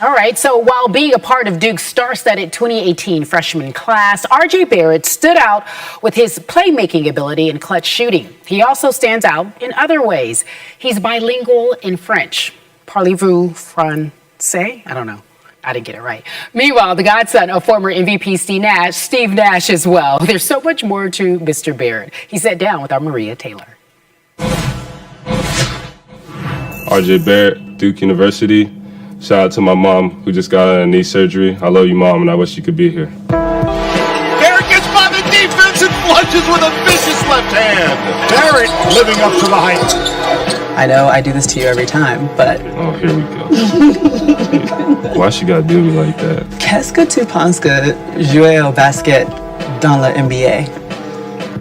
All right, so while being a part of Duke's star-studded 2018 freshman class, RJ Barrett stood out with his playmaking ability and clutch shooting. He also stands out in other ways. He's bilingual in French. Parlez-vous français? I don't know. I didn't get it right. Meanwhile, the godson of former MVP Steve Nash as well. There's so much more to Mr. Barrett. He sat down with our Maria Taylor. RJ Barrett, Duke University. Shout out to my mom, who just got a knee surgery. I love you, Mom, and I wish you could be here. Barrett gets by the defense and flushes with a vicious left hand. Barrett living up to the hype. I know I do this to you every time, but... Oh, here we go. Why she gotta do me like that? Qu'est-ce que tu penses que jouer au basket dans la NBA?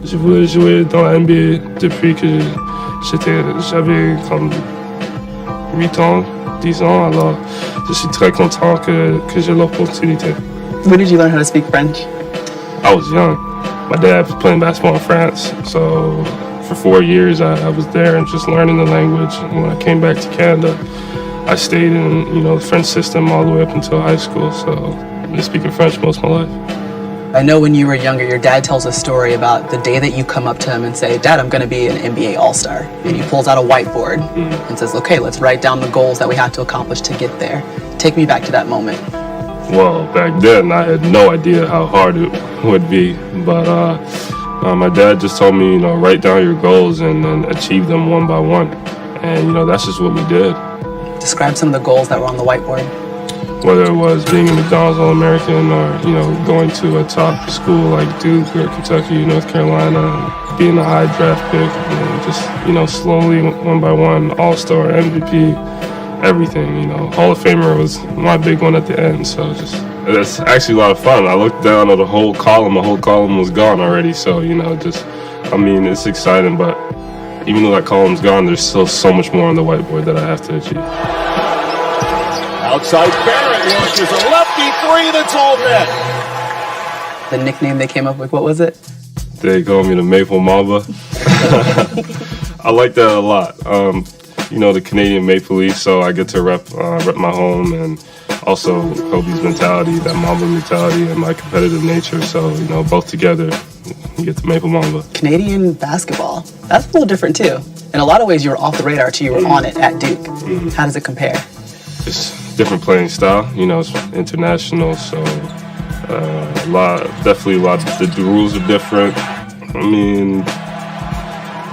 Je voulais jouer dans la NBA depuis que j'avais comme 8 ans. 10 ans, alors je suis très content que j'ai l'opportunité. When did you learn how to speak French? I was young. My dad was playing basketball in France, so for 4 years I was there and just learning the language. And when I came back to Canada, I stayed in the French system all the way up until high school, so I've been speaking French most of my life. I know when you were younger, your dad tells a story about the day that you come up to him and say, Dad, I'm going to be an NBA All-Star. And he pulls out a whiteboard and says, okay, let's write down the goals that we have to accomplish to get there. Take me back to that moment. Well, back then I had no idea how hard it would be, but my dad just told me, write down your goals and achieve them one by one. And, that's just what we did. Describe some of the goals that were on the whiteboard. Whether it was being a McDonald's All-American or, going to a top school like Duke or Kentucky, North Carolina, being a high draft pick, just, slowly, one by one, All-Star, MVP, everything, Hall of Famer was my big one at the end, so that's actually a lot of fun. I looked down at the whole column was gone already, so, it's exciting, but even though that column's gone, there's still so much more on the whiteboard that I have to achieve. Outside Barrett launches a lefty three that's all net. The nickname they came up with, what was it? They call me the Maple Mamba. I like that a lot. The Canadian Maple Leafs, so I get to rep my home and also Kobe's mentality, that Mamba mentality, and my competitive nature. So, both together, you get the Maple Mamba. Canadian basketball, that's a little different too. In a lot of ways, you were off the radar till you were on it at Duke. How does it compare? It's different playing style, it's international, so definitely a lot. The rules are different.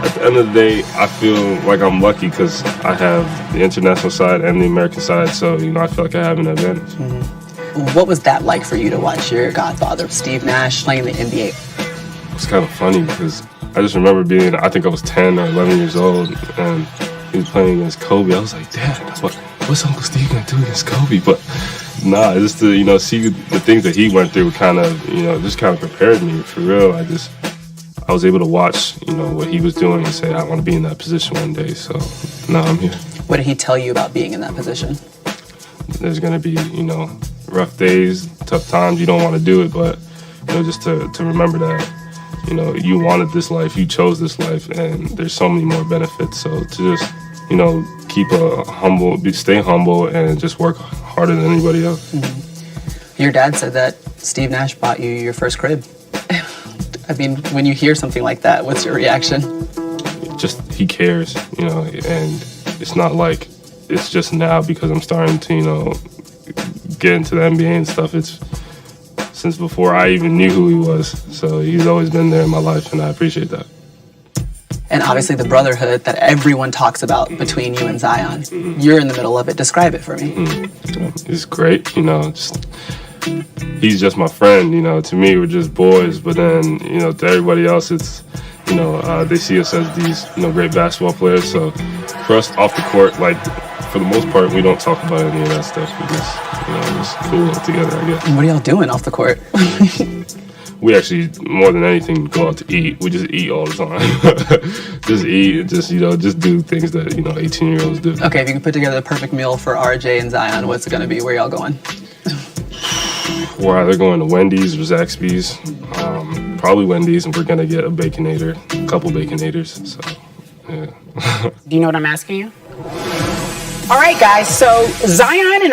At the end of the day, I feel like I'm lucky because I have the international side and the American side, so I feel like I have an advantage. What was that like for you to watch your godfather, Steve Nash, playing the NBA? It's kind of funny because I just remember I think I was 10 or 11 years old, and he was playing against Kobe. I was like, Dad, what's Uncle Steve gonna do against Kobe? But nah, just to see the things that he went through kind of just kind of prepared me for real. I was able to watch what he was doing and say I want to be in that position one day. So now I'm here. What did he tell you about being in that position? There's gonna be rough days, tough times. You don't want to do it, but just to remember that you wanted this life, you chose this life, and there's so many more benefits. So to just stay humble and just work harder than anybody else. Your dad said that Steve Nash bought you your first crib. When you hear something like that, what's your reaction? Just, he cares, and it's not like it's just now because I'm starting to, get into the NBA and stuff. It's since before I even knew who he was. So he's always been there in my life, and I appreciate that. And obviously the brotherhood that everyone talks about between you and Zion. You're in the middle of it. Describe it for me. It's great, he's just my friend, to me we're just boys, but then, to everybody else it's, they see us as these, great basketball players. So for us off the court, for the most part, we don't talk about any of that stuff. We just cool together, I guess. And what are y'all doing off the court? We actually, more than anything, go out to eat. We just eat all the time. Just eat and just do things that, 18-year-olds do. Okay, if you can put together the perfect meal for RJ and Zion, what's it going to be? Where y'all going? We're either going to Wendy's or Zaxby's. Probably Wendy's, and we're going to get a couple Baconators. So, yeah. Do you know what I'm asking you? All right, guys, so Zion and